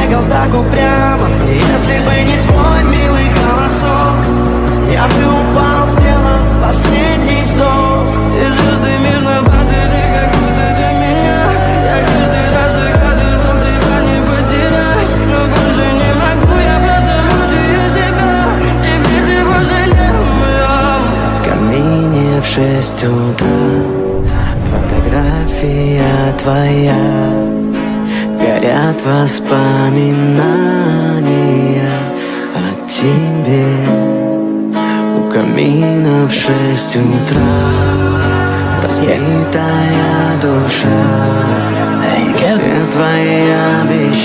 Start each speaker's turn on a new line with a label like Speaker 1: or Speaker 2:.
Speaker 1: бегал так упрямо. И если бы не твой милый голосок, я бы упал, сделал последний вздох. И звезды между баты, ты как будто для меня. Я каждый раз загадывал тебя не потерять, но больше не могу, я просто мучаю себя. Теперь ты больше не моя. В камине в 6 утра фотография твоя, горят воспоминания о тебе. У камина в 6 утра разбитая душа, все твои обещания